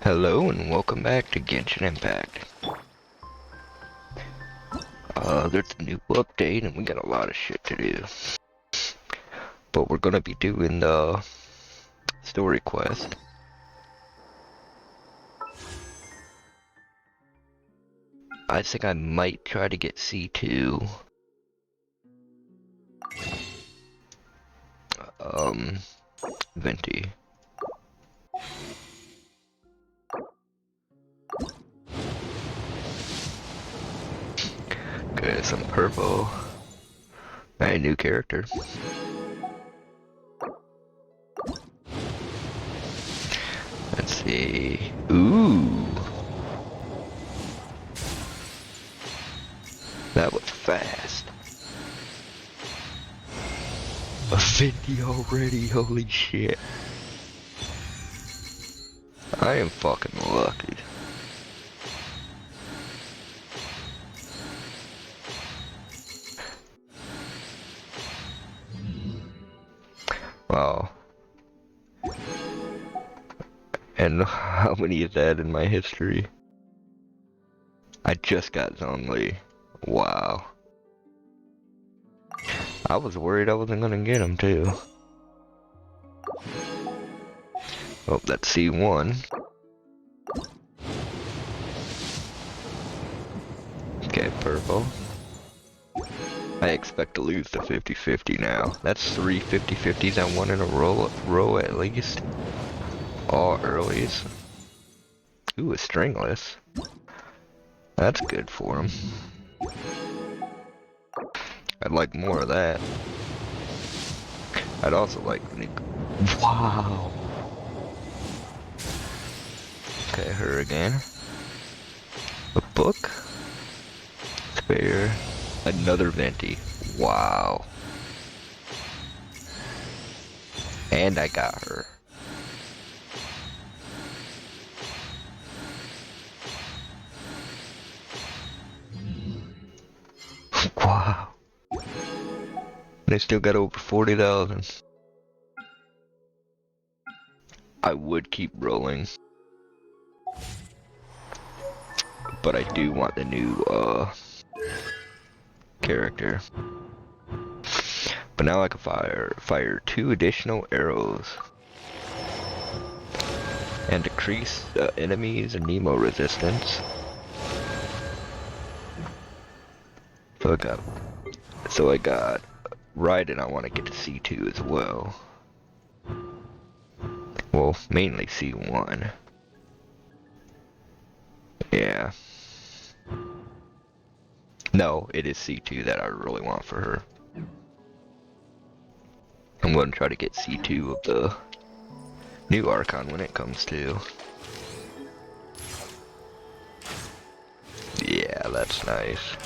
Hello and welcome back to Genshin Impact. There's a new update and we got a lot of shit to do. But we're gonna be doing the story quest. I think I might try to get C2. Venti. Okay, some purple. A new character. Let's see. Ooh. That was fast. A 50 already, holy shit. I am fucking lucky. Wow. And how many is that in my history? I just got Zhongli. Wow. I was worried I wasn't gonna get him too. Oh, that's C1. Okay, purple. I expect to lose the 50-50 now. That's 3 50-50s I won in a row at least. All earlies. Ooh, a stringless. That's good for him. I'd like more of that. I'd also like... Wow! Okay, her again. A book? Spare. Another Venti. Wow. And I got her. Wow. They still got over 40,000. I would keep rolling. But I do want the new, character. But now I can fire 2 additional arrows. And decrease the enemies and Nemo resistance. So I got Raiden, I want to get to C2 as well. Well, mainly C1. Yeah. No, it is C2 that I really want for her. I'm going to try to get C2 of the new Archon when it comes to. Yeah, that's nice.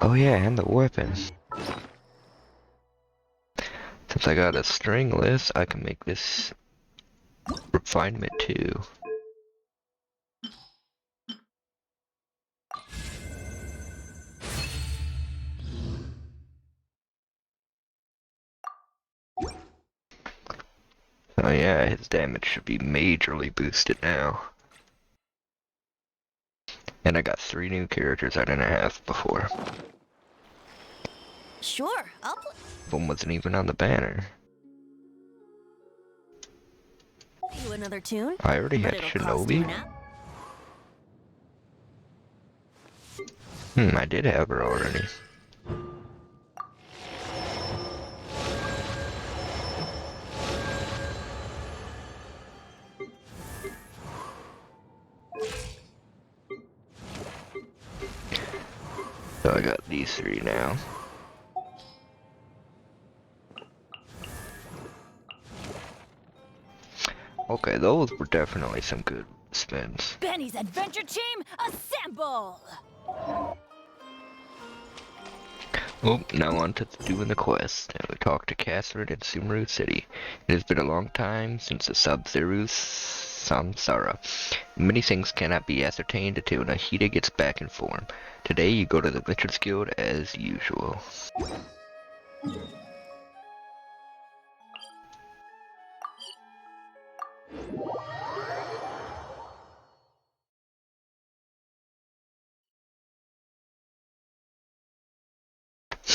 Oh yeah, and the weapon. Since I got a stringless, I can make this refinement too. Oh yeah, his damage should be majorly boosted now. And I got 3 new characters I didn't have before. Sure, I'll play. One wasn't even on the banner. You another tune? I already But had it'll cost you Shinobi. an app. I did have her already. So I got these 3 now. Okay, those were definitely some good spins. Benny's adventure team, assemble! Oh, now on to doing the quest. And we talked to Catherine in Sumeru City. It has been a long time since the Sub-Zero Samsara. Many things cannot be ascertained until Nahida gets back in form. Today you go to the Witcher's Guild as usual.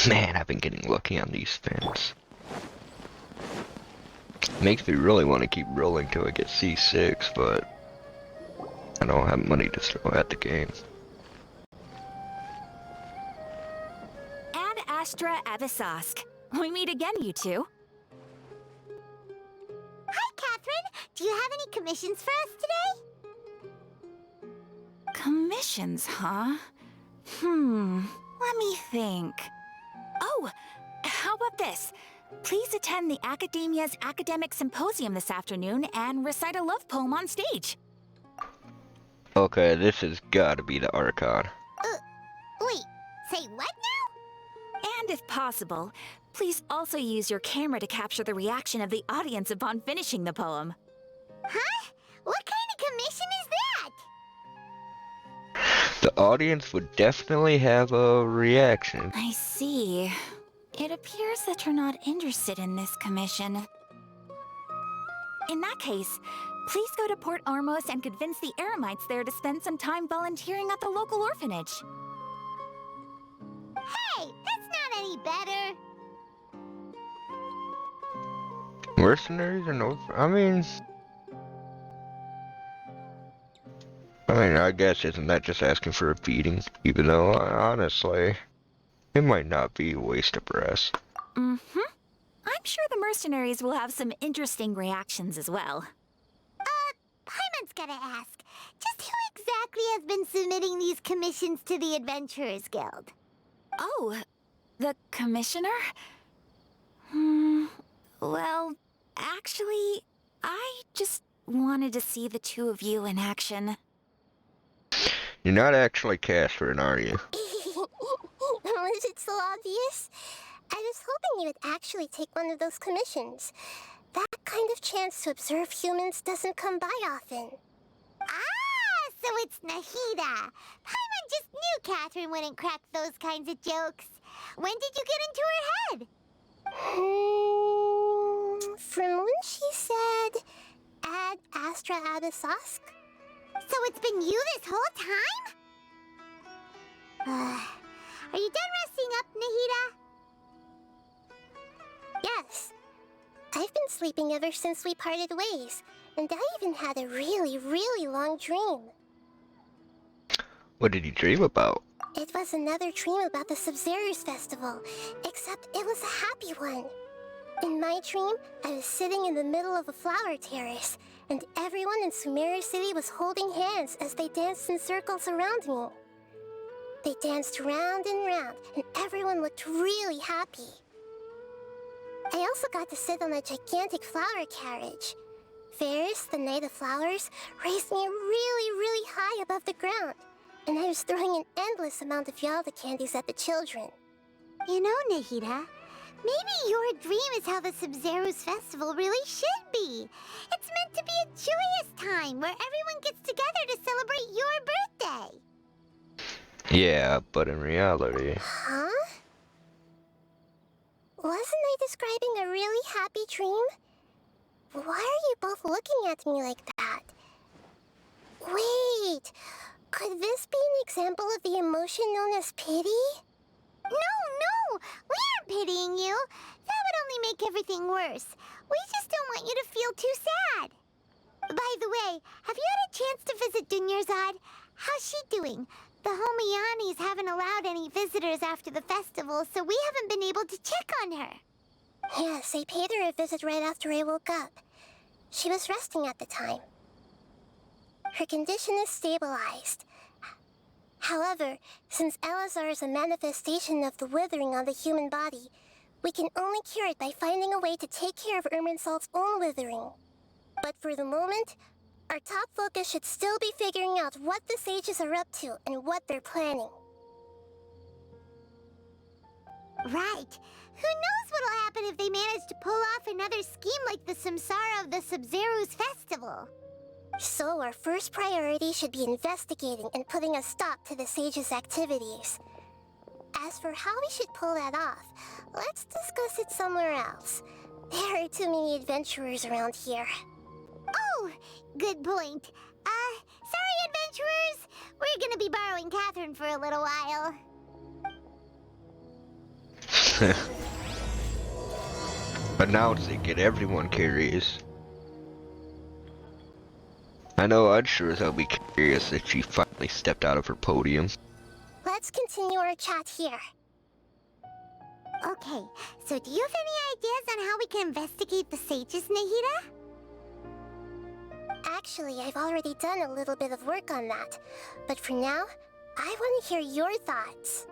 Man, I've been getting lucky on these spins. Makes me really want to keep rolling till I get C6, but I don't have money to throw at the game. Ad Astra Abyssosque. We meet again, you two. Hi, Catherine. Do you have any commissions for us today? Commissions, huh? Let me think. Oh, how about this? Please attend the Academia's Academic Symposium this afternoon and recite a love poem on stage. Okay, this has gotta be the Archon. Wait, say what now? And if possible, please also use your camera to capture the reaction of the audience upon finishing the poem. Huh? What kind of commission is that? The audience would definitely have a reaction. I see. It appears that you're not interested in this commission. In that case, please go to Port Armos and convince the Eremites there to spend some time volunteering at the local orphanage. Hey, that's not any better. Mercenaries and I mean, I guess isn't that just asking for a beating? Even though, honestly, it might not be a waste of breath. Mm-hmm. I'm sure the mercenaries will have some interesting reactions as well. Paimon's gotta ask, just who exactly has been submitting these commissions to the Adventurers Guild? Oh, the commissioner? Well, actually, I just wanted to see the two of you in action. You're not actually Catherine, are you? Was it so obvious? I was hoping you would actually take one of those commissions. That kind of chance to observe humans doesn't come by often. Ah, so it's Nahida. Paimon just knew Catherine wouldn't crack those kinds of jokes. When did you get into her head? From when she said, Ad Astra Abyssosque. So it's been you this whole time? Are you done resting up, Nahida? Yes. I've been sleeping ever since we parted ways, and I even had a really, really long dream. What did you dream about? It was another dream about the Sub-Zero's festival, except it was a happy one. In my dream, I was sitting in the middle of a flower terrace, and everyone in Sumeru City was holding hands as they danced in circles around me. They danced round and round, and everyone looked really happy. I also got to sit on a gigantic flower carriage. Ferris, the Knight of Flowers, raised me really, really high above the ground, and I was throwing an endless amount of Yalda candies at the children. You know, Nahida, maybe your dream is how the Sub-Zero's festival really should be. It's meant to be a joyous time where everyone gets together to celebrate your birthday. Yeah, but in reality... Huh? Wasn't I describing a really happy dream? Why are you both looking at me like that? Wait, could this be an example of the emotion known as pity? No, we aren't pitying you. That would only make everything worse. We just don't want you to feel too sad. By the way, have you had a chance to visit Dunyarzad? How's she doing? The Homianis haven't allowed any visitors after the festival, so we haven't been able to check on her. Yes, I paid her a visit right after I woke up. She was resting at the time. Her condition is stabilized. However, since Elazar is a manifestation of the withering on the human body, we can only cure it by finding a way to take care of Irminsol's own withering. But for the moment, our top focus should still be figuring out what the sages are up to and what they're planning. Right. Who knows what'll happen if they manage to pull off another scheme like the Samsara of the Sub-Zero's festival. So our first priority should be investigating and putting a stop to the sages' activities. As for how we should pull that off, let's discuss it somewhere else. There are too many adventurers around here. Oh, Oh, good point. Sorry, adventurers. We're gonna be borrowing Catherine for a little while. But now to get everyone curious. I know I'd sure as hell be curious that she finally stepped out of her podium. Let's continue our chat here. Okay, so do you have any ideas on how we can investigate the sages, Nahida? Actually, I've already done a little bit of work on that. But for now, I want to hear your thoughts.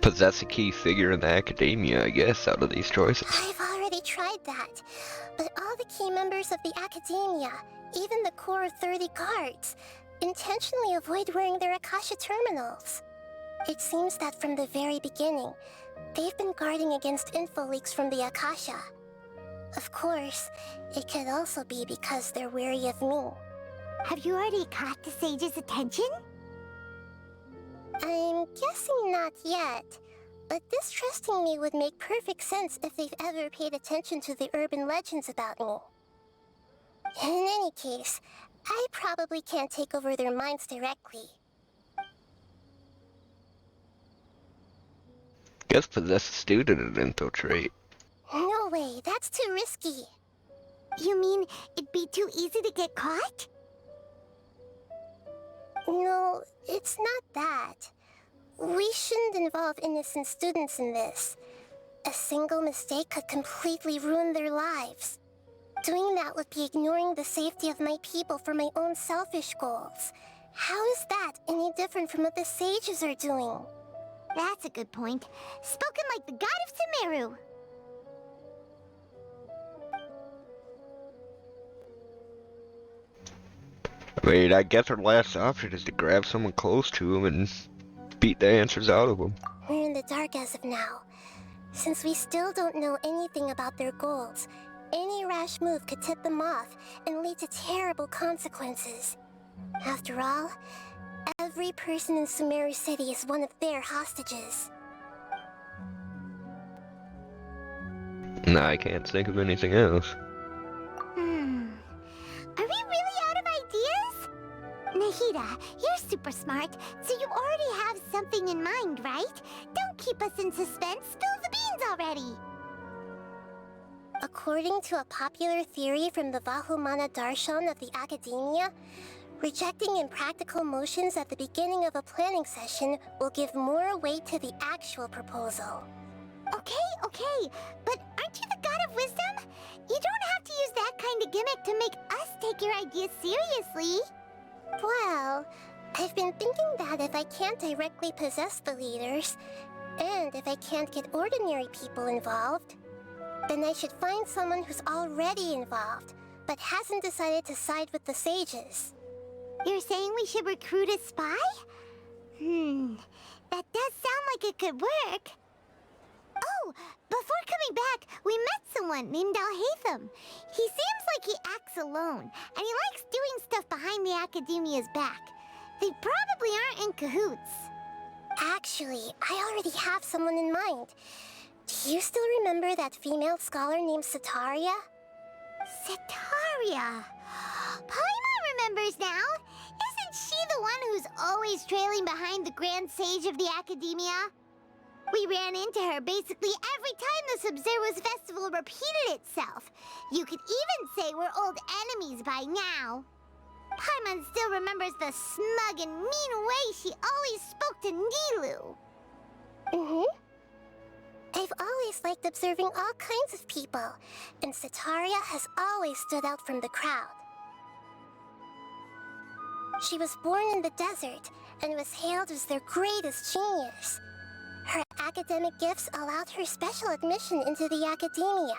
Possess a key figure in the academia, I guess, out of these choices. I've already tried that. But all the key members of the academia, even the core 30 guards, intentionally avoid wearing their Akasha terminals. It seems that from the very beginning, they've been guarding against info leaks from the Akasha. Of course, it could also be because they're wary of me. Have you already caught the sage's attention? I'm guessing not yet, but distrusting me would make perfect sense if they've ever paid attention to the urban legends about me. In any case, I probably can't take over their minds directly. Guess possess a student and infiltrate. No way, that's too risky. You mean it'd be too easy to get caught? No, it's not that. We shouldn't involve innocent students in this. A single mistake could completely ruin their lives. Doing that would be ignoring the safety of my people for my own selfish goals. How is that any different from what the sages are doing? That's a good point. Spoken like the god of Sumeru. I mean, I guess our last option is to grab someone close to him and beat the answers out of them. We're in the dark as of now. Since we still don't know anything about their goals, any rash move could tip them off and lead to terrible consequences. After all, every person in Sumeru City is one of their hostages. No, I can't think of anything else. Are we really out of ideas? Nahida, you're super smart, so you already have something in mind, right? Don't keep us in suspense. Spill the beans already. According to a popular theory from the Vahumana Darshan of the Academia, rejecting impractical motions at the beginning of a planning session will give more weight to the actual proposal. Okay, but aren't you the god of wisdom? You don't have to use that kind of gimmick to make us take your ideas seriously. Well, I've been thinking that if I can't directly possess the leaders, and if I can't get ordinary people involved, then I should find someone who's already involved, but hasn't decided to side with the sages. You're saying we should recruit a spy? That does sound like it could work. Oh, before coming back, we met someone named Alhaitham. He seems like he acts alone, and he likes doing stuff behind the Academia's back. They probably aren't in cahoots. Actually, I already have someone in mind. Do you still remember that female scholar named Setaria? Setaria? Paimon remembers now. Isn't she the one who's always trailing behind the Grand Sage of the Academia? We ran into her basically every time the Sub-Zero's festival repeated itself. You could even say we're old enemies by now. Paimon still remembers the smug and mean way she always spoke to Nilou. I've always liked observing all kinds of people, and Setaria has always stood out from the crowd. She was born in the desert and was hailed as their greatest genius. Her academic gifts allowed her special admission into the academia,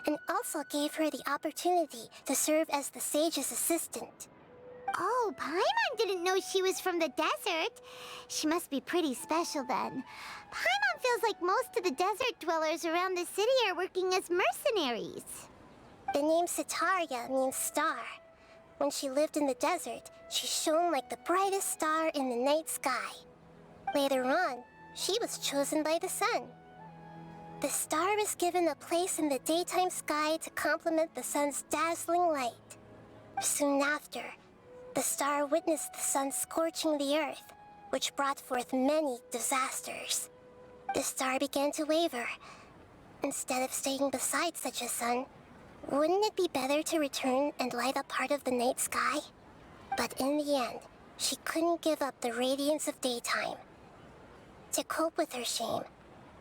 and also gave her the opportunity to serve as the sage's assistant. Oh, Paimon didn't know she was from the desert. She must be pretty special then. Paimon feels like most of the desert dwellers around the city are working as mercenaries. The name Setaria means star. When she lived in the desert, she shone like the brightest star in the night sky. Later on, she was chosen by the sun. The star was given a place in the daytime sky to complement the sun's dazzling light. Soon after, the star witnessed the sun scorching the earth, which brought forth many disasters. The star began to waver. Instead of staying beside such a sun, wouldn't it be better to return and light up part of the night sky? But in the end, she couldn't give up the radiance of daytime. To cope with her shame,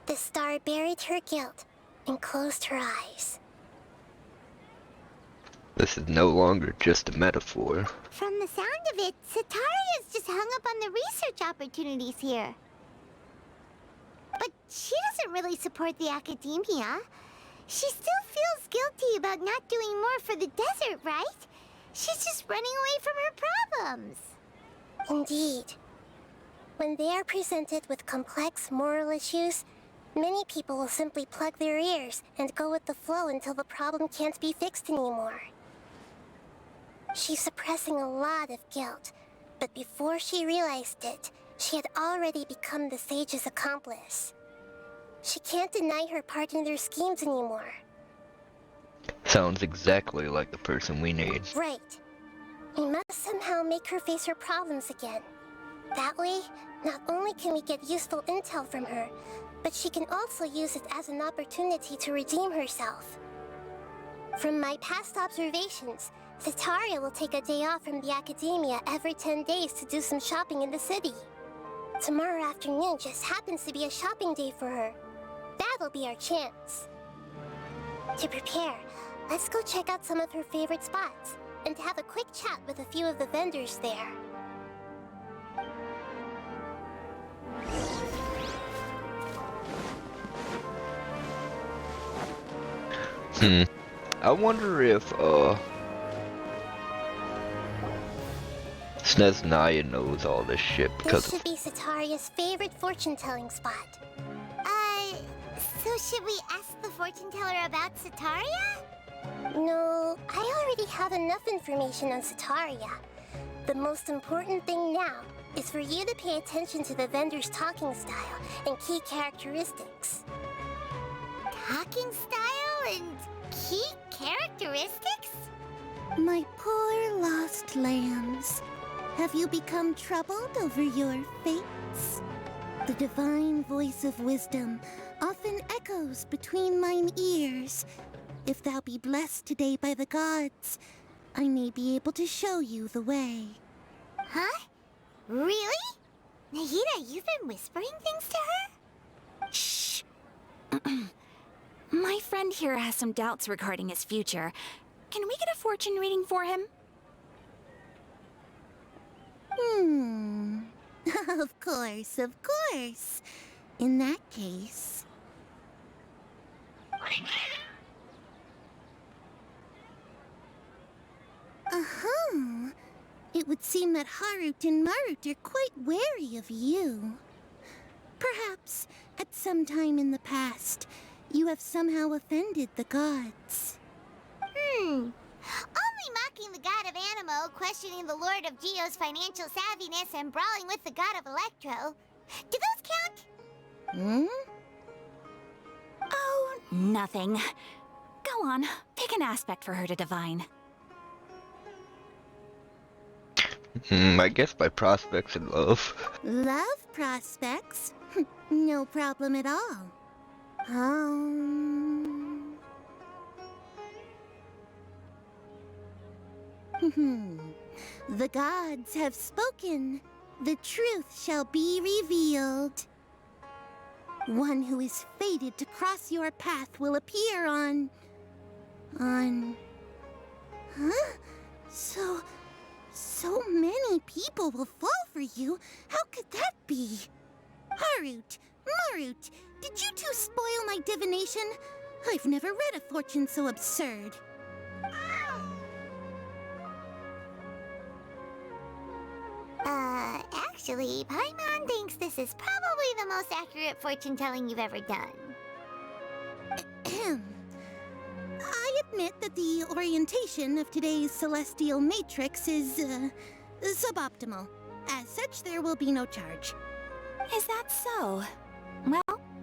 the star buried her guilt and closed her eyes. This is no longer just a metaphor. From the sound of it, Sataria's just hung up on the research opportunities here. But she doesn't really support the academia. She still feels guilty about not doing more for the desert, right? She's just running away from her problems. Indeed. When they are presented with complex moral issues, many people will simply plug their ears and go with the flow until the problem can't be fixed anymore. She's suppressing a lot of guilt, but before she realized it, she had already become the sage's accomplice. She can't deny her part in their schemes anymore. Sounds exactly like the person we need. Right. We must somehow make her face her problems again. That way, not only can we get useful intel from her, but she can also use it as an opportunity to redeem herself. From my past observations, Sataria will take a day off from the academia every 10 days to do some shopping in the city. Tomorrow afternoon just happens to be a shopping day for her. That'll be our chance. To prepare, let's go check out some of her favorite spots and have a quick chat with a few of the vendors there. I wonder if, Sneznaya knows all this shit because This should be Sataria's favorite fortune-telling spot. So should we ask the fortune teller about Sataria? No, I already have enough information on Sataria. The most important thing now is for you to pay attention to the vendor's talking style and key characteristics. Talking style and key characteristics? My poor lost lambs, have you become troubled over your fates? The divine voice of wisdom often echoes between mine ears. If thou be blessed today by the gods, I may be able to show you the way. Huh? Really? Nahida, you've been whispering things to her? Shh. My friend here has some doubts regarding his future. Can we get a fortune reading for him? Of course, of course. In that case... It would seem that Harut and Marut are quite wary of you. Perhaps, at some time in the past, you have somehow offended the gods. Only mocking the god of Animo, questioning the lord of Geo's financial savviness, and brawling with the god of Electro. Do those count? Oh, nothing. Go on, pick an aspect for her to divine. I guess my prospects in love. Love prospects? No problem at all. The gods have spoken. The truth shall be revealed. One who is fated to cross your path will appear on... Huh? So many people will fall for you. How could that be? Harut, Marut, did you two spoil my divination? I've never read a fortune so absurd. Actually, Paimon thinks this is probably the most accurate fortune-telling you've ever done. I admit that the orientation of today's celestial matrix is, suboptimal. As such, there will be no charge. Is that so?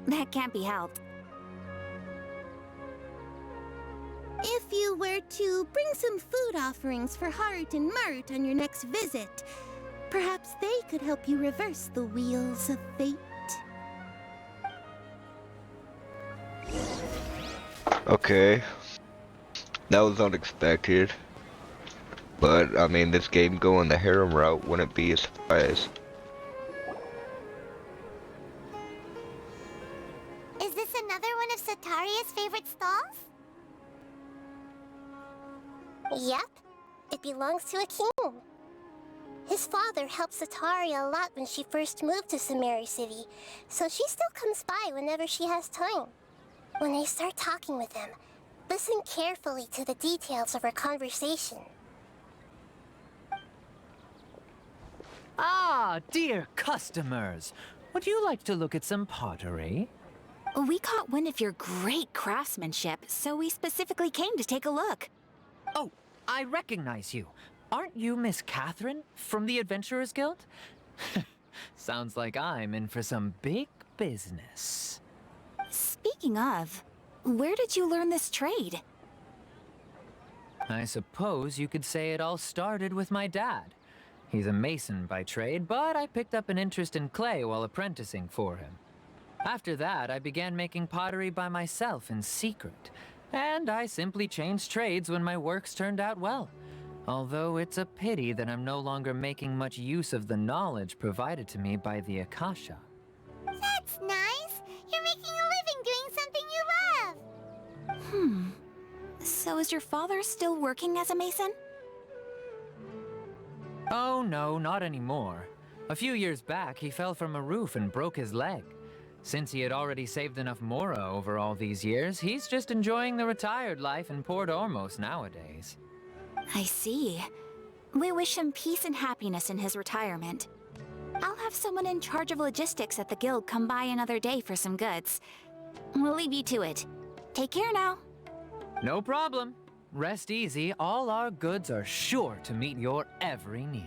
That can't be helped. If you were to bring some food offerings for Heart and Mert on your next visit, perhaps they could help you reverse the wheels of fate. Okay. That was unexpected. But, I mean, this game going the harem route wouldn't be a surprise. Is this another one of Sataria's favorite stalls? Yep. It belongs to a king. His father helped Sataria a lot when she first moved to Samari City, so she still comes by whenever she has time. When I start talking with him, listen carefully to the details of our conversation. Ah, dear customers. Would you like to look at some pottery? We caught wind of your great craftsmanship, so we specifically came to take a look. Oh, I recognize you. Aren't you Miss Catherine from the Adventurers Guild? Sounds like I'm in for some big business. Speaking of, where did you learn this trade? I suppose you could say it all started with my dad. He's a mason by trade, but I picked up an interest in clay while apprenticing for him. After that, I began making pottery by myself in secret, and I simply changed trades when my works turned out well. Although it's a pity that I'm no longer making much use of the knowledge provided to me by the Akasha. That's nice. You're making a living doing something you love. So is your father still working as a mason? Oh no, not anymore. A few years back, he fell from a roof and broke his leg. Since he had already saved enough mora over all these years, he's just enjoying the retired life in Port Ormos nowadays. I see. We wish him peace and happiness in his retirement. I'll have someone in charge of logistics at the guild come by another day for some goods. We'll leave you to it. Take care now. No problem. Rest easy, all our goods are sure to meet your every need.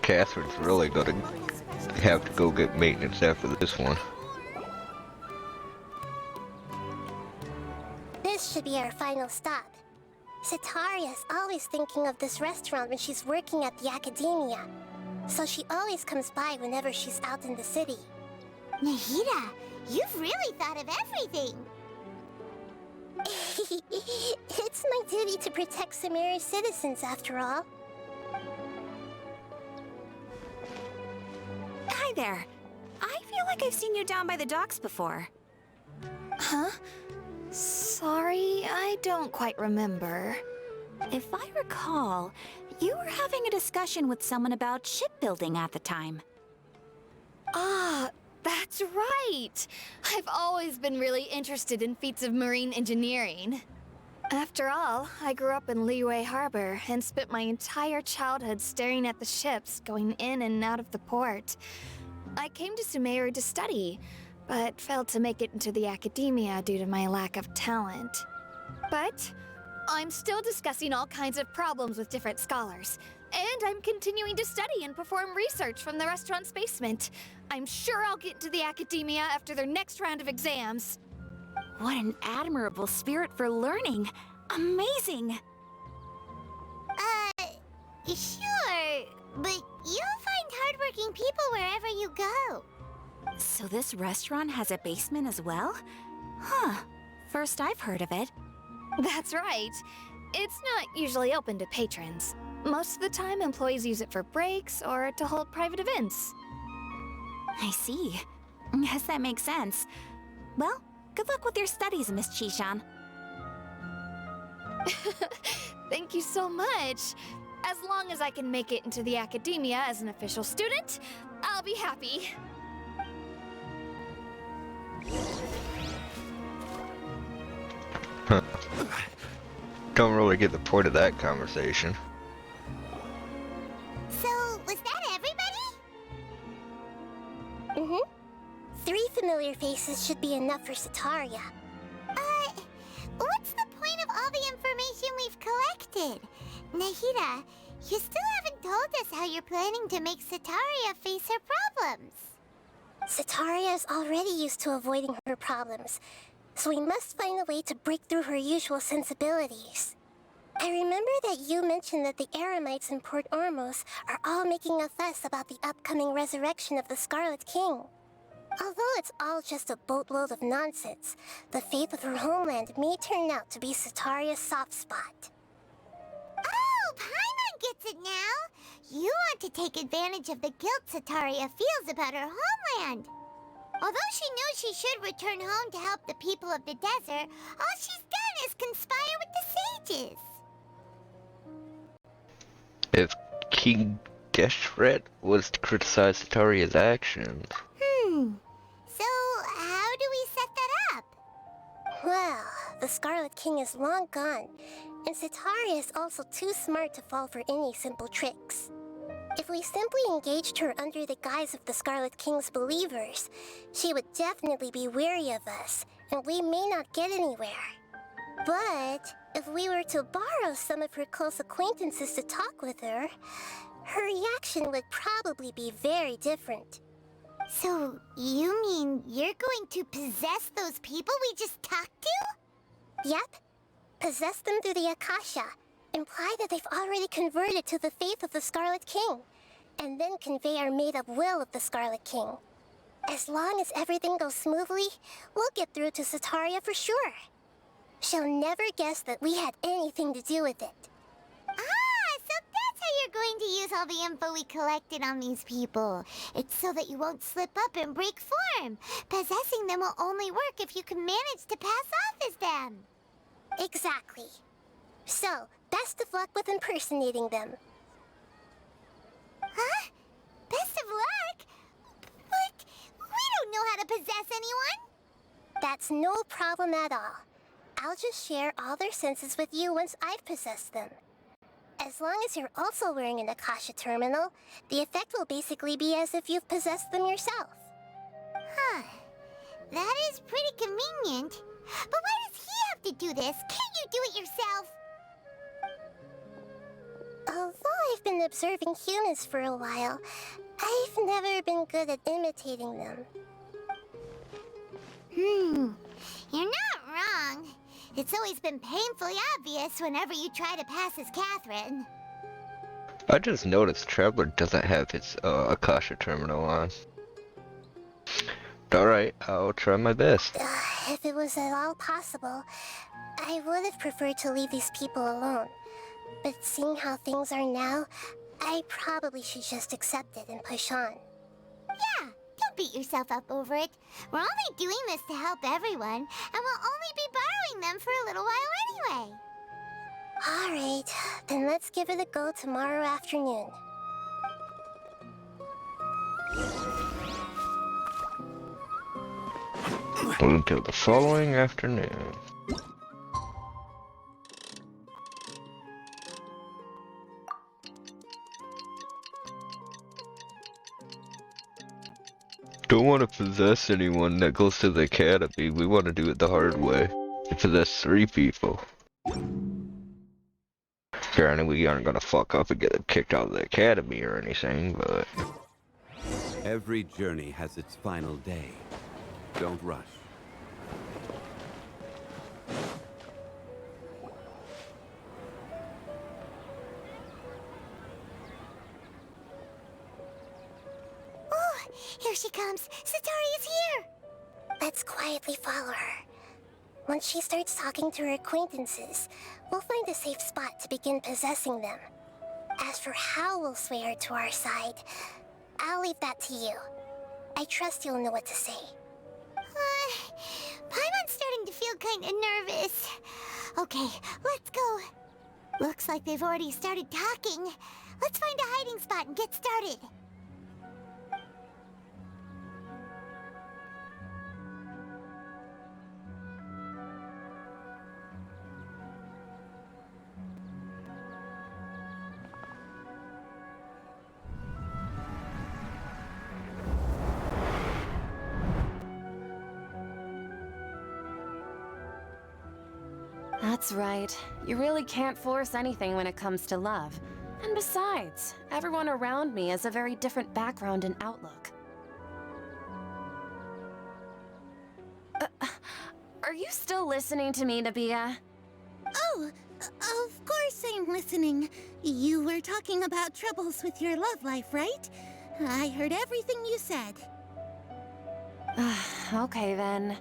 Catherine's really gonna have to go get maintenance after this one. This should be our final stop. Sataria's always thinking of this restaurant when she's working at the academia, so she always comes by whenever she's out in the city. Nahida, you've really thought of everything! It's my duty to protect Samari's citizens, after all. Hi there. I feel like I've seen you down by the docks before. Huh? Sorry, I don't quite remember. If I recall, you were having a discussion with someone about shipbuilding at the time. Ah, that's right! I've always been really interested in feats of marine engineering. After all, I grew up in Liyue Harbor and spent my entire childhood staring at the ships going in and out of the port. I came to Sumeru to study, but failed to make it into the academia due to my lack of talent. But I'm still discussing all kinds of problems with different scholars, and I'm continuing to study and perform research from the restaurant's basement. I'm sure I'll get into the academia after their next round of exams. What an admirable spirit for learning. Amazing! Sure, but you'll find hardworking people wherever you go. So this restaurant has a basement as well? Huh. First I've heard of it. That's right. It's not usually open to patrons. Most of the time, employees use it for breaks or to hold private events. I see. Guess that makes sense. Well, good luck with your studies, Miss Chishan. Thank you so much. As long as I can make it into the academia as an official student, I'll be happy. Don't really get the point of that conversation. So, was that everybody? Mm-hmm. 3 familiar faces should be enough for Sataria. What's the point of all the information we've collected? Nahida, You still haven't told us how you're planning to make Sataria face her problems. Sataria is already used to avoiding her problems, so we must find a way to break through her usual sensibilities. I remember that you mentioned that the Eremites in Port Ormos are all making a fuss about the upcoming resurrection of the Scarlet King. Although it's all just a boatload of nonsense, the faith of her homeland may turn out to be Sataria's soft spot. Oh, Paimon gets it now! You want to take advantage of the guilt Sataria feels about her homeland. Although she knows she should return home to help the people of the desert, all she's done is conspire with the sages. If King Geshret was to criticize Sataria's actions. So, how do we set that up? Well, the Scarlet King is long gone, and Sataria is also too smart to fall for any simple tricks. If we simply engaged her under the guise of the Scarlet King's believers, she would definitely be wary of us, and we may not get anywhere. But if we were to borrow some of her close acquaintances to talk with her, her reaction would probably be very different. So, you mean you're going to possess those people we just talked to? Yep. Possess them through the Akasha. Imply that they've already converted to the faith of the Scarlet King, and then convey our made-up will of the Scarlet King. As long as everything goes smoothly, we'll get through to Sataria for sure. She'll never guess that we had anything to do with it. Ah, so that's how you're going to use all the info we collected on these people. It's so that you won't slip up and break form. Possessing them will only work if you can manage to pass off as them. Exactly. So, best of luck with impersonating them. Huh? Best of luck? But we don't know how to possess anyone. That's no problem at all. I'll just share all their senses with you once I've possessed them. As long as you're also wearing an Akasha terminal, the effect will basically be as if you've possessed them yourself. Huh. That is pretty convenient. But why does he have to do this? Can't you do it yourself? Although I've been observing humans for a while, I've never been good at imitating them. You're not wrong. It's always been painfully obvious whenever you try to pass as Catherine. I just noticed Traveler doesn't have his Akasha terminal on. Alright, I'll try my best. If it was at all possible, I would have preferred to leave these people alone. But seeing how things are now, I probably should just accept it and push on. Yeah, don't beat yourself up over it. We're only doing this to help everyone, and we'll only be borrowing them for a little while anyway. Alright, then let's give it a go tomorrow afternoon. Until the following afternoon. Don't want to possess anyone that goes to the academy. We want to do it the hard way. To possess 3 people. Granted, we aren't gonna fuck up and get them kicked out of the academy or anything, but... Every journey has its final day. Don't rush. Here she comes! Sataria's here! Let's quietly follow her. Once she starts talking to her acquaintances, we'll find a safe spot to begin possessing them. As for how we'll sway her to our side, I'll leave that to you. I trust you'll know what to say. Paimon's starting to feel kinda nervous. Okay, let's go. Looks like they've already started talking. Let's find a hiding spot and get started. That's right. You really can't force anything when it comes to love. And besides, everyone around me has a very different background and outlook. Are you still listening to me, Nabia? Oh, of course I'm listening. You were talking about troubles with your love life, right? I heard everything you said. Okay then.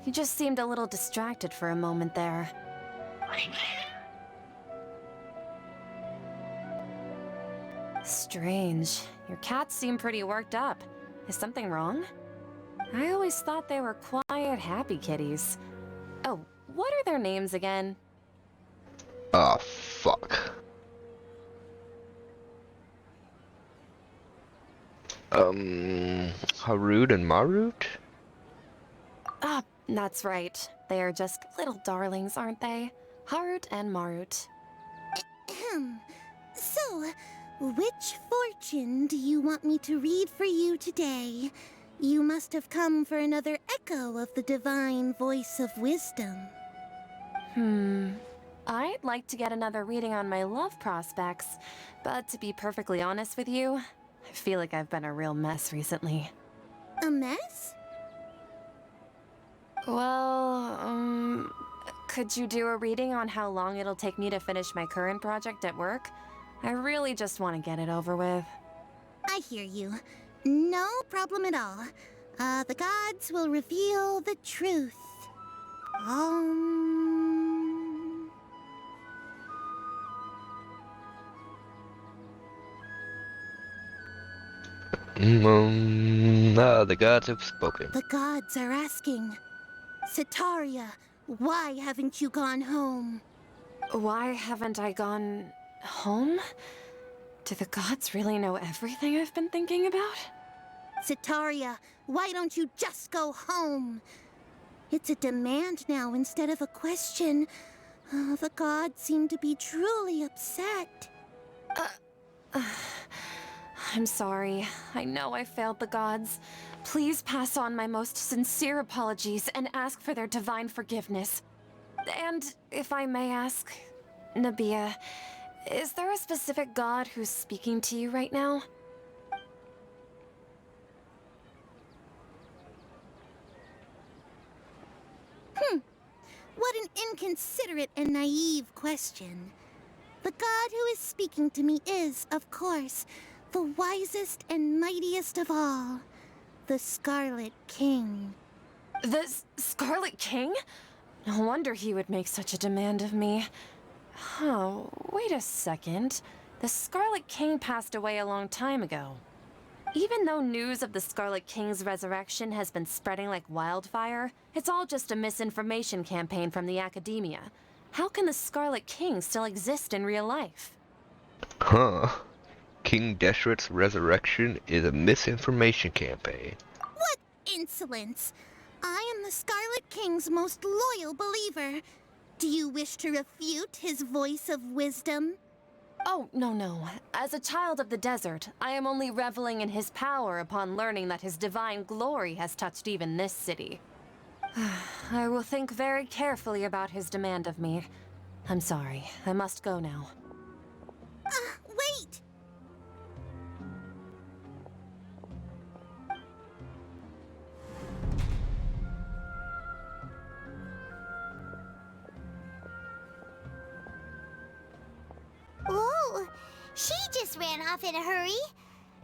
You just seemed a little distracted for a moment there. Strange. Your cats seem pretty worked up. Is something wrong? I always thought they were quiet, happy kitties. Oh, what are their names again? Oh, fuck. Harut and Marut? Ah, that's right. They are just little darlings, aren't they? Harut and Marut. So, which fortune do you want me to read for you today? You must have come for another echo of the divine voice of wisdom. I'd like to get another reading on my love prospects, but to be perfectly honest with you, I feel like I've been a real mess recently. A mess? Well, could you do a reading on how long it'll take me to finish my current project at work? I really just want to get it over with. I hear you. No problem at all. The gods will reveal the truth. The gods have spoken. The gods are asking, Sitaria, why haven't you gone home? Why haven't I gone home? Do the gods really know everything I've been thinking about? Sitaria, why don't you just go home? It's a demand now instead of a question. The gods seem to be truly upset. I'm sorry. I know I failed the gods. Please pass on my most sincere apologies and ask for their divine forgiveness. And if I may ask, Nabia, is there a specific god who's speaking to you right now? What an inconsiderate and naive question. The god who is speaking to me is, of course, the wisest and mightiest of all, the Scarlet King. The Scarlet King? No wonder he would make such a demand of me. Oh, wait a second. The Scarlet King passed away a long time ago. Even though news of the Scarlet King's resurrection has been spreading like wildfire, it's all just a misinformation campaign from the academia. How can the Scarlet King still exist in real life? Huh. King Deshret's resurrection is a misinformation campaign. What insolence! I am the Scarlet King's most loyal believer. Do you wish to refute his voice of wisdom? Oh, no. As a child of the desert, I am only reveling in his power upon learning that his divine glory has touched even this city. I will think very carefully about his demand of me. I'm sorry. I must go now. Wait! Whoa! She just ran off in a hurry.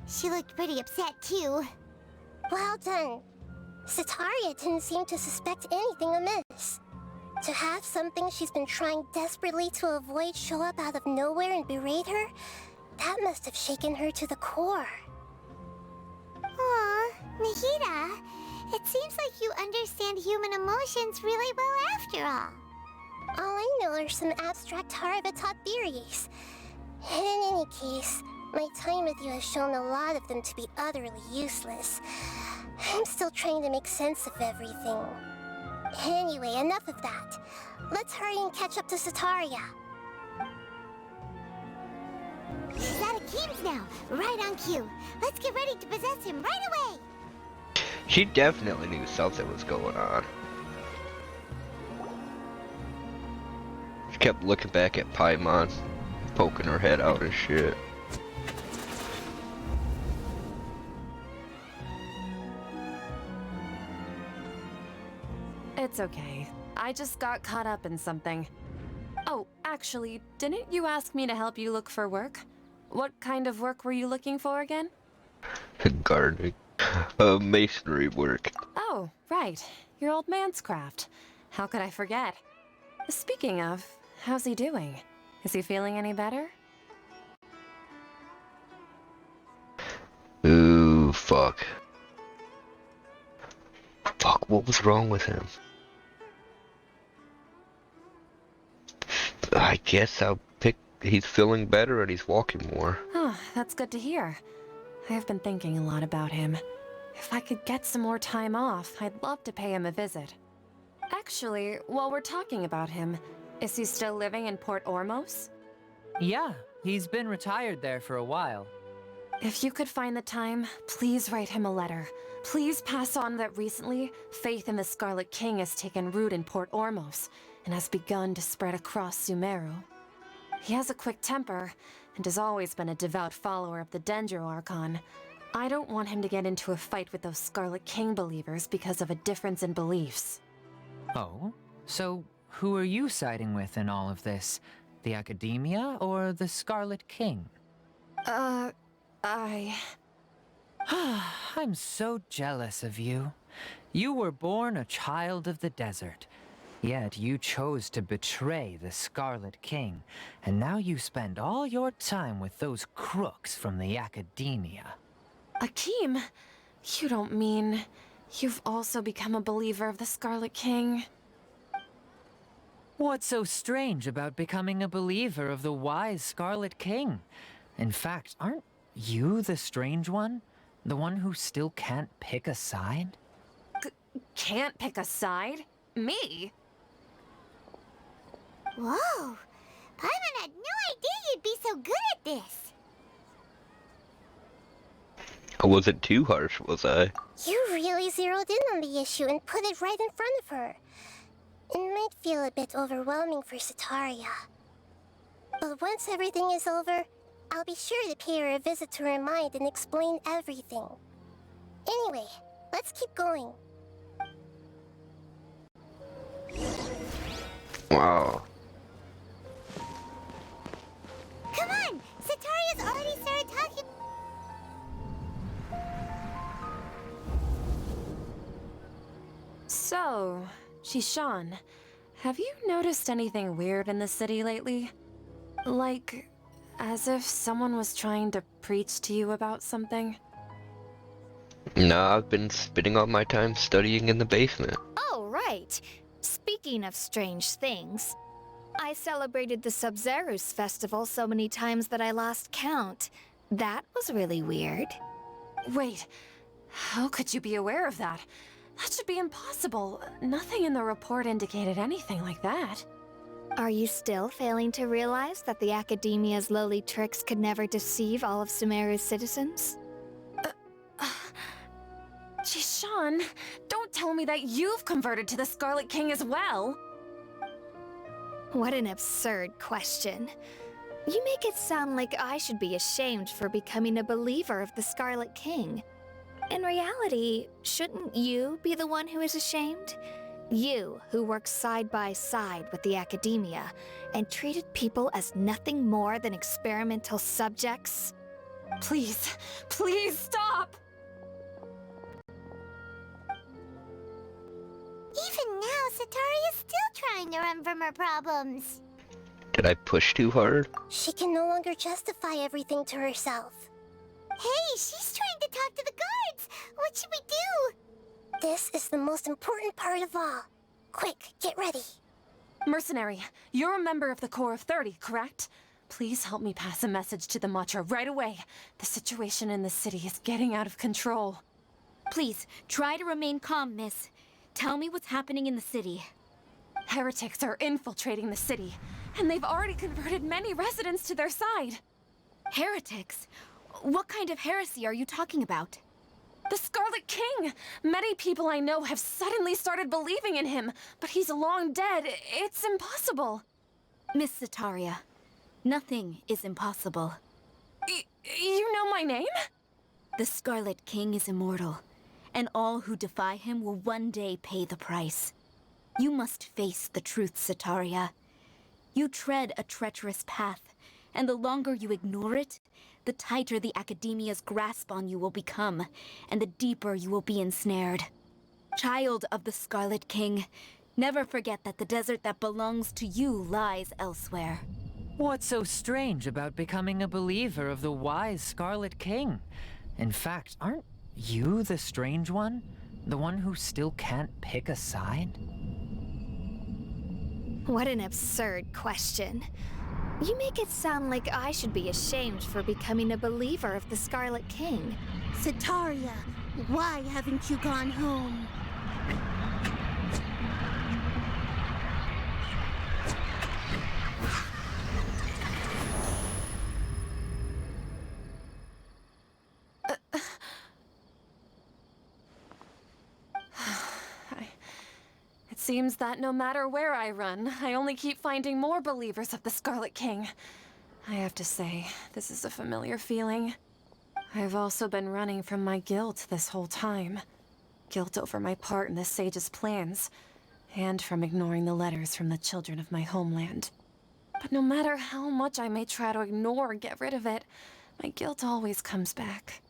She looked pretty upset, too. Well done. Sitaria didn't seem to suspect anything amiss. To have something she's been trying desperately to avoid show up out of nowhere and berate her, that must have shaken her to the core. Aw, Nahida, it seems like you understand human emotions really well after all. All I know are some abstract Harva-taught theories. And in any case, my time with you has shown a lot of them to be utterly useless. I'm still trying to make sense of everything. Anyway, enough of that. Let's hurry and catch up to Sitaria. He's out of Keem's now, right on cue. Let's get ready to possess him right away! She definitely knew something was going on. She kept looking back at Paimon. poking her head out and shit. It's okay. I just got caught up in something. Oh, actually, didn't you ask me to help you look for work? What kind of work were you looking for again? Gardening. Masonry work. Oh, right. Your old man's craft. How could I forget? Speaking of, how's he doing? Is he feeling any better? Ooh, fuck. Fuck, what was wrong with him? I guess I'll pick... He's feeling better and he's walking more. Oh, that's good to hear. I have been thinking a lot about him. If I could get some more time off, I'd love to pay him a visit. Actually, while we're talking about him, is he still living in Port Ormos? Yeah, he's been retired there for a while. If you could find the time, please write him a letter. Please pass on that recently, faith in the Scarlet King has taken root in Port Ormos and has begun to spread across Sumeru. He has a quick temper and has always been a devout follower of the Dendro Archon. I don't want him to get into a fight with those Scarlet King believers because of a difference in beliefs. Oh? So, who are you siding with in all of this? The Academia or the Scarlet King? I'm so jealous of you. You were born a child of the desert. Yet you chose to betray the Scarlet King, and now you spend all your time with those crooks from the Academia. Akeem, you don't mean you've also become a believer of the Scarlet King? What's so strange about becoming a believer of the wise Scarlet King? In fact, aren't you the strange one? The one who still can't pick a side? Can't pick a side? Me? Whoa! Paimon had no idea you'd be so good at this! I wasn't too harsh, was I? You really zeroed in on the issue and put it right in front of her. It might feel a bit overwhelming for Sataria. But once everything is over, I'll be sure to pay her a visit to her mind and explain everything. Anyway, let's keep going. Wow. Come on! Sataria's already started talking. So, Shishan, have you noticed anything weird in the city lately? Like, as if someone was trying to preach to you about something? Nah, I've been spending all my time studying in the basement. Oh, right. Speaking of strange things, I celebrated the Sub-Zerus festival so many times that I lost count. That was really weird. Wait, how could you be aware of that? That should be impossible. Nothing in the report indicated anything like that. Are you still failing to realize that the Academia's lowly tricks could never deceive all of Sumeru's citizens? Jishan, don't tell me that you've converted to the Scarlet King as well! What an absurd question. You make it sound like I should be ashamed for becoming a believer of the Scarlet King. In reality, shouldn't you be the one who is ashamed? You, who works side by side with the Academia and treated people as nothing more than experimental subjects? Please, please stop! Even now, Sataria's still trying to run from her problems. Did I push too hard? She can no longer justify everything to herself. Hey, she's trying to talk to the guards! What should we do? This is the most important part of all. Quick, get ready. Mercenary, you're a member of the Corps of 30, correct? Please help me pass a message to the Matra right away. The situation in the city is getting out of control. Please, try to remain calm, miss. Tell me what's happening in the city. Heretics are infiltrating the city, and they've already converted many residents to their side. Heretics? What kind of heresy are you talking about? The Scarlet King! Many people I know have suddenly started believing in him, but he's long dead. It's impossible. Miss Sataria, Nothing is impossible. You know my name? The Scarlet King is immortal, and all who defy him will one day pay the price. You must face the truth, Sataria. You tread a treacherous path, and the longer you ignore it, the tighter the Academia's grasp on you will become, and the deeper you will be ensnared. Child of the Scarlet King, never forget that the desert that belongs to you lies elsewhere. What's so strange about becoming a believer of the wise Scarlet King? In fact, aren't you the strange one? The one who still can't pick a side? What an absurd question. You make it sound like I should be ashamed for becoming a believer of the Scarlet King. Sataria, why haven't you gone home? It seems that no matter where I run, I only keep finding more believers of the Scarlet King. I have to say, this is a familiar feeling. I've also been running from my guilt this whole time. Guilt over my part in the Sage's plans, and from ignoring the letters from the children of my homeland. But no matter how much I may try to ignore or get rid of it, my guilt always comes back.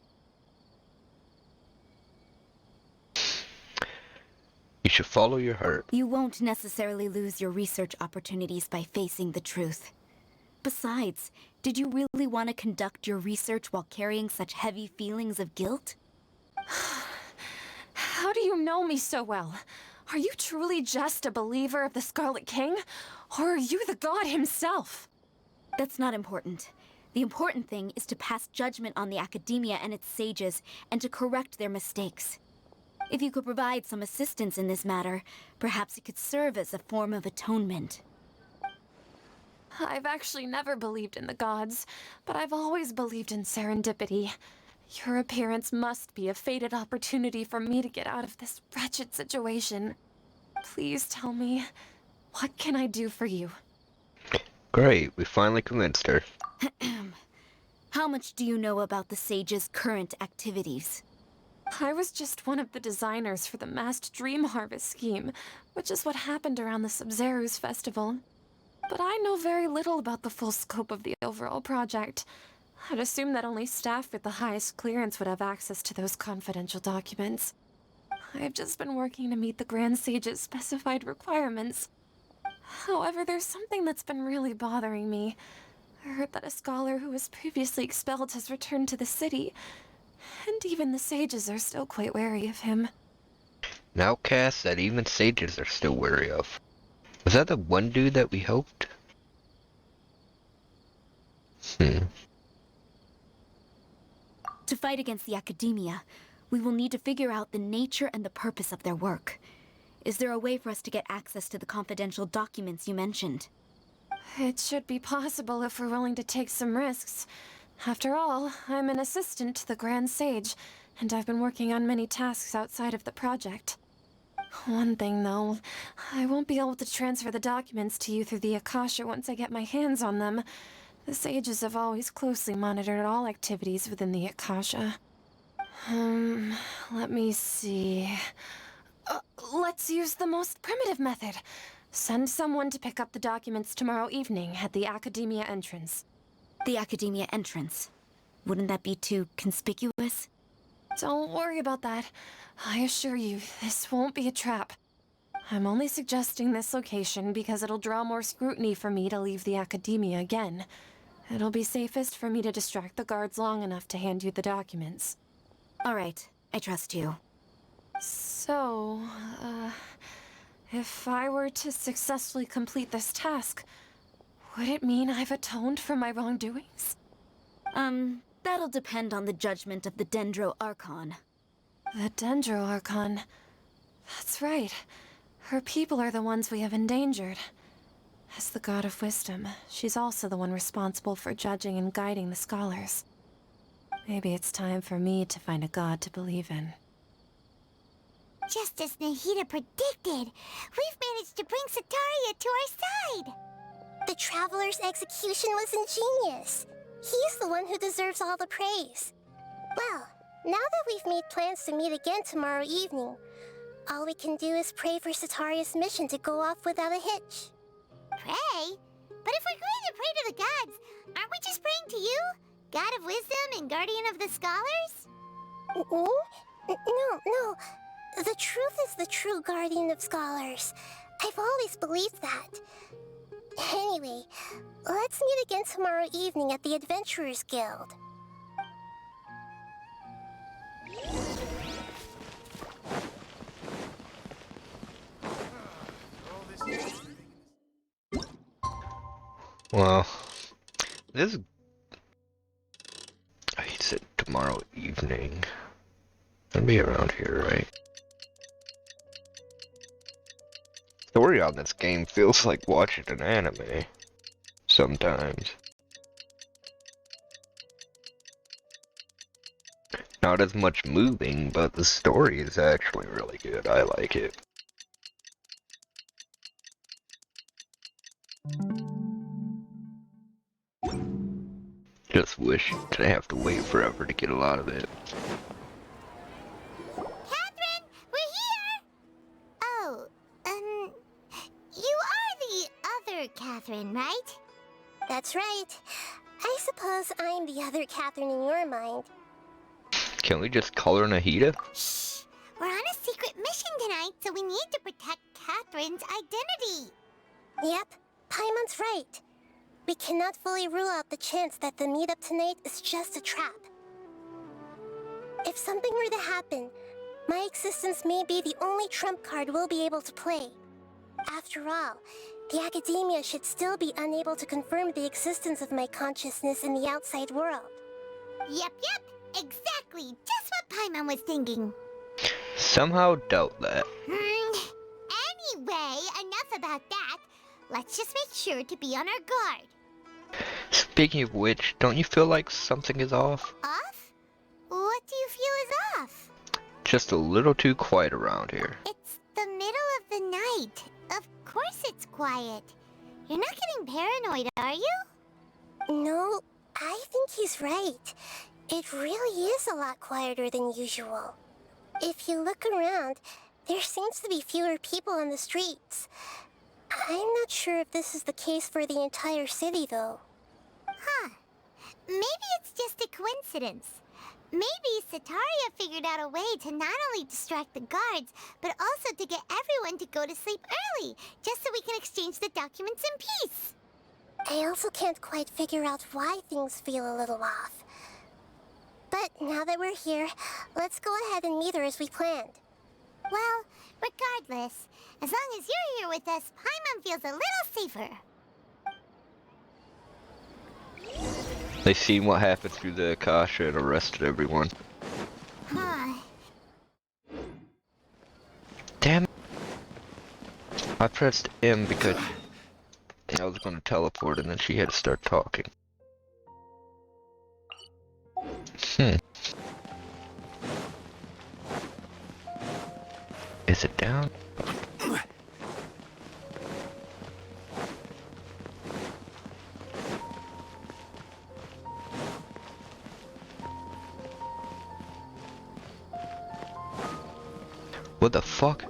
You should follow your heart. You won't necessarily lose your research opportunities by facing the truth. Besides, did you really want to conduct your research while carrying such heavy feelings of guilt? How do you know me so well? Are you truly just a believer of the Scarlet King? Or are you the god himself? That's not important. The important thing is to pass judgment on the Academia and its sages, and to correct their mistakes. If you could provide some assistance in this matter, perhaps it could serve as a form of atonement. I've actually never believed in the gods, but I've always believed in serendipity. Your appearance must be a fated opportunity for me to get out of this wretched situation. Please tell me, what can I do for you? Great, we finally convinced her. How much do you know about the sage's current activities? I was just one of the designers for the massed dream harvest scheme, which is what happened around the Sub-Zeru's festival. But I know very little about the full scope of the overall project. I'd assume that only staff with the highest clearance would have access to those confidential documents. I've just been working to meet the Grand Sage's specified requirements. However, there's something that's been really bothering me. I heard that a scholar who was previously expelled has returned to the city, and even the sages are still quite wary of him. An outcast that even sages are still wary of. Was that the one dude that we hoped? To fight against the Academia, we will need to figure out the nature and the purpose of their work. Is there a way for us to get access to the confidential documents you mentioned? It should be possible if we're willing to take some risks. After all, I'm an assistant to the Grand Sage, and I've been working on many tasks outside of the project. One thing, though, I won't be able to transfer the documents to you through the Akasha once I get my hands on them. The sages have always closely monitored all activities within the Akasha. Let me see. Let's use the most primitive method. Send someone to pick up the documents tomorrow evening at the Academia entrance. The Academia entrance. Wouldn't that be too conspicuous? Don't worry about that. I assure you, this won't be a trap. I'm only suggesting this location because it'll draw more scrutiny for me to leave the Academia again. It'll be safest for me to distract the guards long enough to hand you the documents. All right, I trust you. So, if I were to successfully complete this task, would it mean I've atoned for my wrongdoings? That'll depend on the judgment of the Dendro Archon. The Dendro Archon. That's right. Her people are the ones we have endangered. As the God of Wisdom, she's also the one responsible for judging and guiding the scholars. Maybe it's time for me to find a god to believe in. Just as Nahida predicted, we've managed to bring Sataria to our side. The Traveler's execution was ingenious. He's the one who deserves all the praise. Well, now that we've made plans to meet again tomorrow evening, all we can do is pray for Sataria's mission to go off without a hitch. Pray? But if we're going to pray to the gods, aren't we just praying to you? God of wisdom and guardian of the scholars? No. The truth is the true guardian of scholars. I've always believed that. Anyway, let's meet again tomorrow evening at the Adventurers Guild. Well, this is... He said tomorrow evening. I'll be around here, right? Story on this game feels like watching an anime. Sometimes. Not as much moving, but the story is actually really good. I like it. Just wish to have to wait forever to get a lot of it. Catherine, we're here! Oh, you are the other Catherine, right? That's right. I suppose I'm the other Catherine in your mind. Can't we just call her Nahida? Shh! We're on a secret mission tonight, so we need to protect Catherine's identity. Yep, Paimon's right. We cannot fully rule out the chance that the meetup tonight is just a trap. If something were to happen, my existence may be the only trump card we'll be able to play. After all, the Academia should still be unable to confirm the existence of my consciousness in the outside world. Yep, exactly. Just what Paimon was thinking. Somehow doubt that. Anyway, enough about that. Let's just make sure to be on our guard. Speaking of which, don't you feel like something is off? Off? What do you feel is off? Just a little too quiet around here. It's the middle of the night. Of course it's quiet. You're not getting paranoid, are you? No, I think he's right. It really is a lot quieter than usual. If you look around, there seems to be fewer people on the streets. I'm not sure if this is the case for the entire city, though. Huh. Maybe it's just a coincidence. Maybe Sataria figured out a way to not only distract the guards, but also to get everyone to go to sleep early, just so we can exchange the documents in peace. I also can't quite figure out why things feel a little off. But now that we're here, let's go ahead and meet her as we planned. Well, regardless, as long as you're here with us, Paimon feels a little safer. They seen what happened through the Akasha and arrested everyone. Huh. Damn it. I pressed M because I was going to teleport and then she had to start talking. Is it down? What the fuck?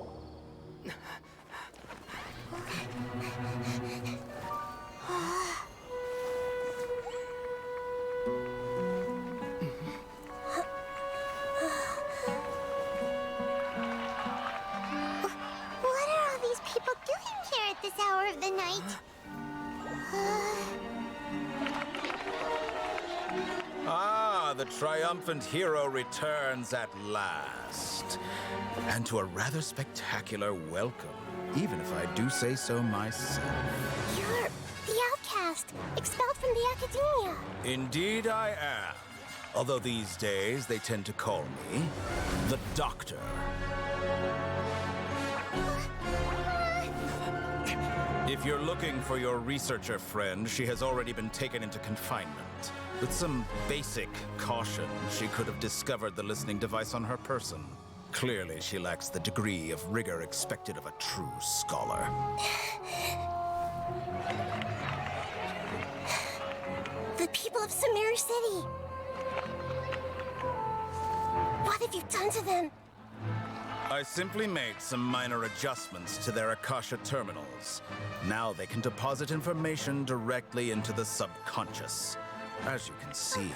What are all these people doing here at this hour of the night? Ah, the triumphant hero returns at last. And to a rather spectacular welcome, even if I do say so myself. You're the outcast, expelled from the Academia. Indeed I am. Although these days they tend to call me the Doctor. If you're looking for your researcher friend, she has already been taken into confinement. With some basic caution, she could have discovered the listening device on her person. Clearly, she lacks the degree of rigor expected of a true scholar. people of Sumeru City. What have you done to them? I simply made some minor adjustments to their Akasha terminals. Now they can deposit information directly into the subconscious. As you can see,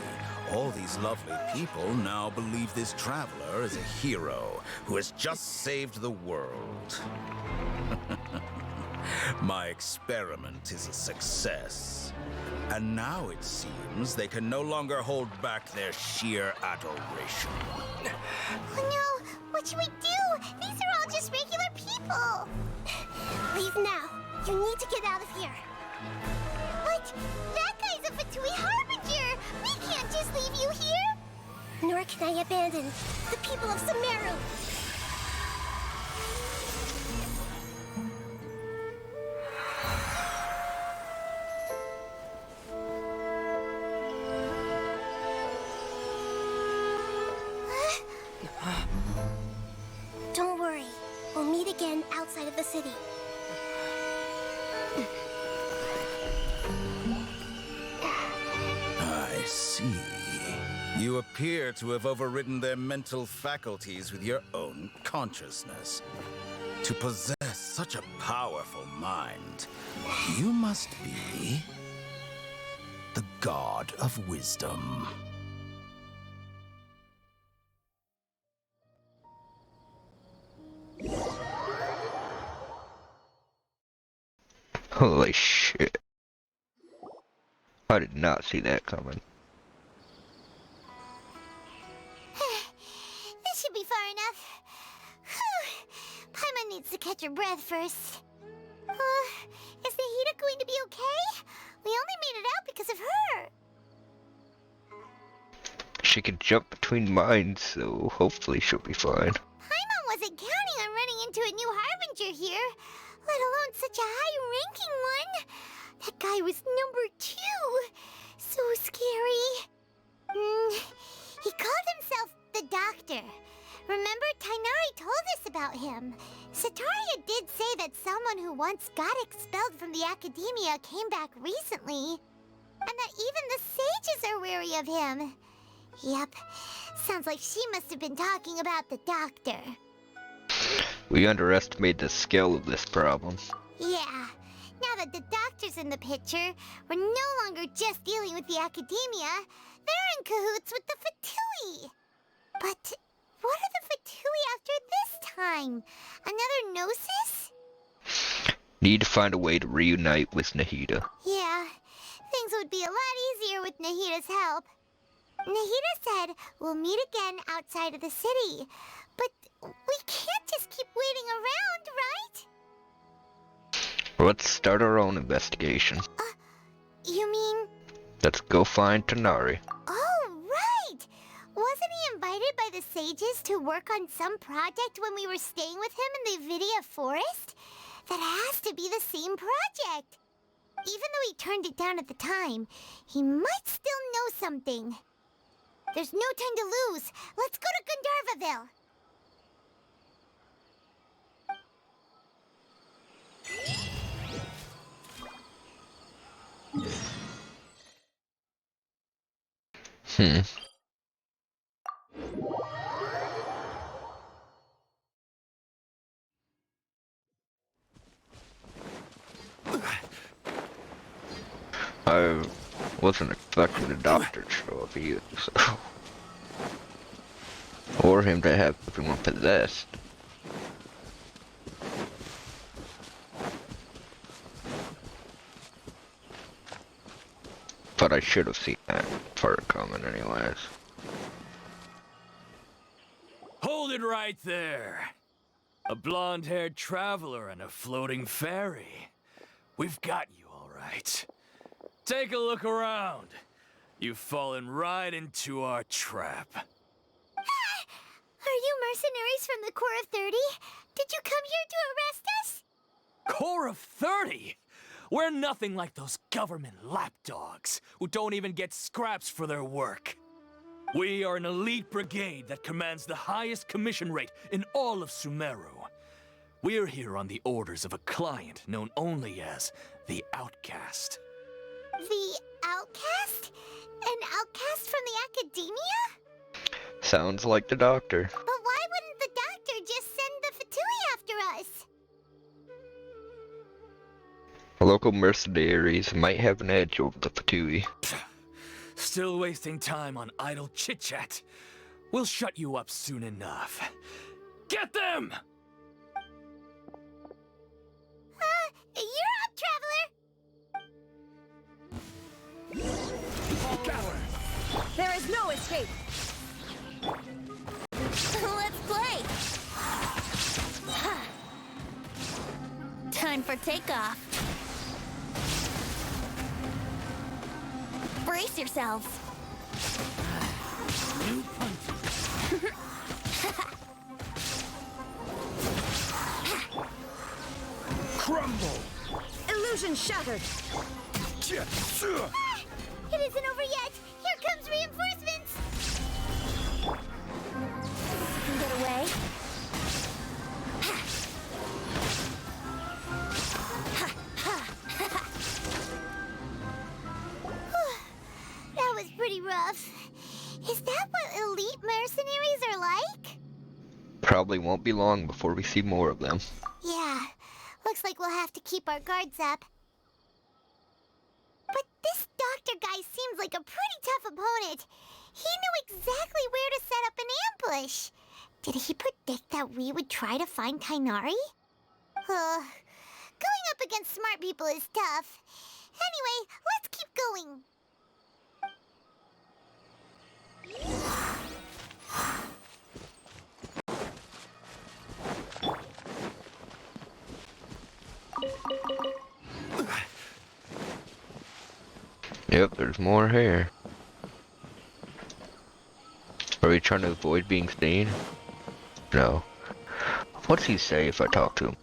all these lovely people now believe this traveler is a hero who has just saved the world. My experiment is a success. And now it seems they can no longer hold back their sheer adoration. Oh no! What should we do? These are all just regular people! Leave now. You need to get out of here. But that guy's a Fatui Harbinger! We can't just leave you here! Nor can I abandon the people of Sumeru! Don't worry. We'll meet again outside of the city. I see. You appear to have overridden their mental faculties with your own consciousness. To possess such a powerful mind, you must be the god of wisdom. Holy shit. I did not see that coming. This should be far enough. Whew. Paimon needs to catch her breath first. Is Nahida going to be okay? We only made it out because of her. She can jump between mines, so hopefully she'll be fine. Paimon wasn't counting on running into a new Harbinger here, let alone such a high-ranking one. That guy was number 2. So scary. He called himself the Doctor. Remember, Tainari told us about him. Sataria did say that someone who once got expelled from the Academia came back recently. And that even the sages are wary of him. Yep, sounds like she must have been talking about the Doctor. We underestimate the scale of this problem. Yeah, now that the Doctor's in the picture, we're no longer just dealing with the Academia. They're in cahoots with the Fatui. But what are the Fatui after this time? Another Gnosis? Need to find a way to reunite with Nahida. Yeah, things would be a lot easier with Nahida's help. Nahida said we'll meet again outside of the city. But we can't just keep waiting around, right? Let's start our own investigation. You mean... Let's go find Tanari. Oh, right! Wasn't he invited by the sages to work on some project when we were staying with him in the Vidia Forest? That has to be the same project. Even though he turned it down at the time, he might still know something. There's no time to lose. Let's go to Gandharvaville. I wasn't expecting the doctor to show up either, so... Or him to have everyone possessed. But I should have seen that part coming anyways. Hold it right there! A blonde-haired traveler and a floating fairy. We've got you all right. Take a look around. You've fallen right into our trap. Are you mercenaries from the Corps of 30? Did you come here to arrest us? Corps of 30? We're nothing like those government lapdogs who don't even get scraps for their work. We are an elite brigade that commands the highest commission rate in all of Sumeru. We're here on the orders of a client known only as the Outcast. The Outcast? from the academia? Sounds like the doctor. But why wouldn't the doctor just send the Fatui after us? Local mercenaries might have an edge over the Fatui. Still wasting time on idle chit-chat. We'll shut you up soon enough. Get them! You're up, Traveler! There is no escape. Let's play. Time for takeoff. Brace yourselves. New punches. Crumble! Illusion shattered. It isn't over yet! Here comes reinforcements! Get away. That was pretty rough. Is that what elite mercenaries are like? Probably won't be long before we see more of them. Yeah, looks like we'll have to keep our guards up. But this doctor guy seems like a pretty tough opponent. He knew exactly where to set up an ambush. Did he predict that we would try to find Tainari? Going up against smart people is tough. Anyway, let's keep going. Yep, there's more here. Are we trying to avoid being seen? No. What's he say if I talk to him?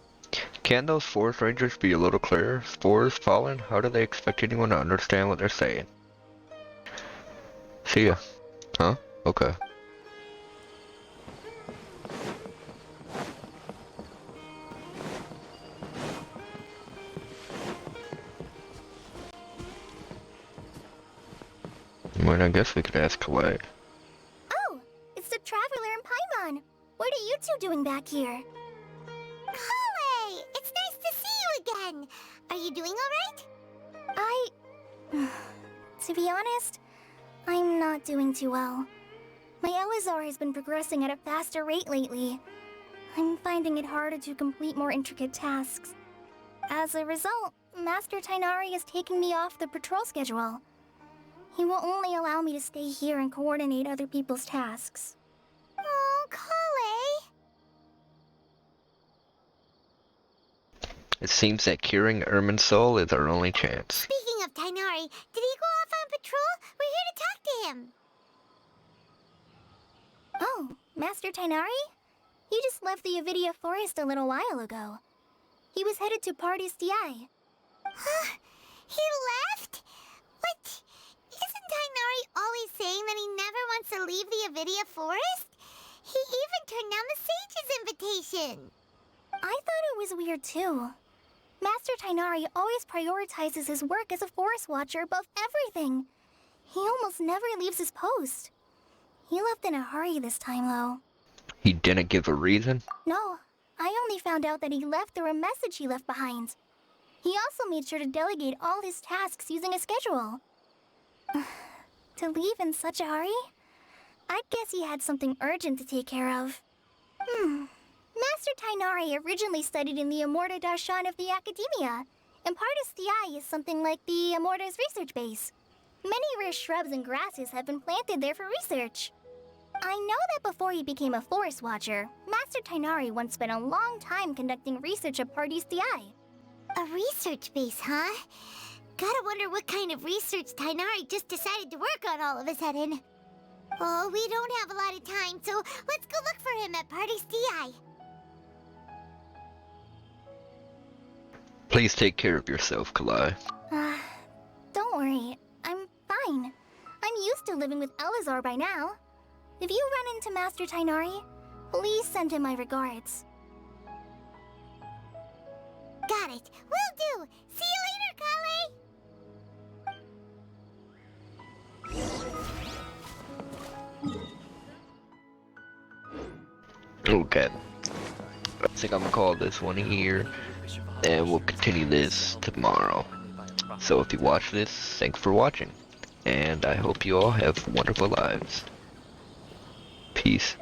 Can those forest rangers be a little clearer? Spores falling? How do they expect anyone to understand what they're saying? See ya. Huh? Okay. Well, I guess we could ask Kalei. Oh, it's the Traveler and Paimon. What are you two doing back here? Kalei! It's nice to see you again. Are you doing alright? To be honest, I'm not doing too well. My Elazar has been progressing at a faster rate lately. I'm finding it harder to complete more intricate tasks. As a result, Master Tainari is taking me off the patrol schedule. He will only allow me to stay here and coordinate other people's tasks. Oh, Kalei! It seems that curing Ermin's soul is our only chance. Speaking of Tainari, did he go off on patrol? We're here to talk to him. Oh, Master Tainari? He just left the Avidia Forest a little while ago. He was headed to Party's DI. Huh? He left? What? Isn't Tainari always saying that he never wants to leave the Avidia Forest? He even turned down the Sage's invitation. I thought it was weird too. Master Tainari always prioritizes his work as a forest watcher above everything. He almost never leaves his post. He left in a hurry this time, though. He didn't give a reason? No, I only found out that he left through a message he left behind. He also made sure to delegate all his tasks using a schedule. To leave in such a hurry? I guess he had something urgent to take care of. Master Tainari originally studied in the Amorta Darshan of the Academia, and Partis Di is something like the Amorta's research base. Many rare shrubs and grasses have been planted there for research. I know that before he became a forest watcher, Master Tainari once spent a long time conducting research at Partis Di. A research base, huh? Gotta wonder what kind of research Tainari just decided to work on all of a sudden. Oh, we don't have a lot of time, so let's go look for him at Party's DI. Please take care of yourself, Kalei. Don't worry, I'm fine. I'm used to living with Elazar by now. If you run into Master Tainari, please send him my regards. Got it. Will do. See you later, Kalei. Okay. I think I'm gonna call this one here, and we'll continue this tomorrow. So if you watch this, thanks for watching, and I hope you all have wonderful lives. Peace.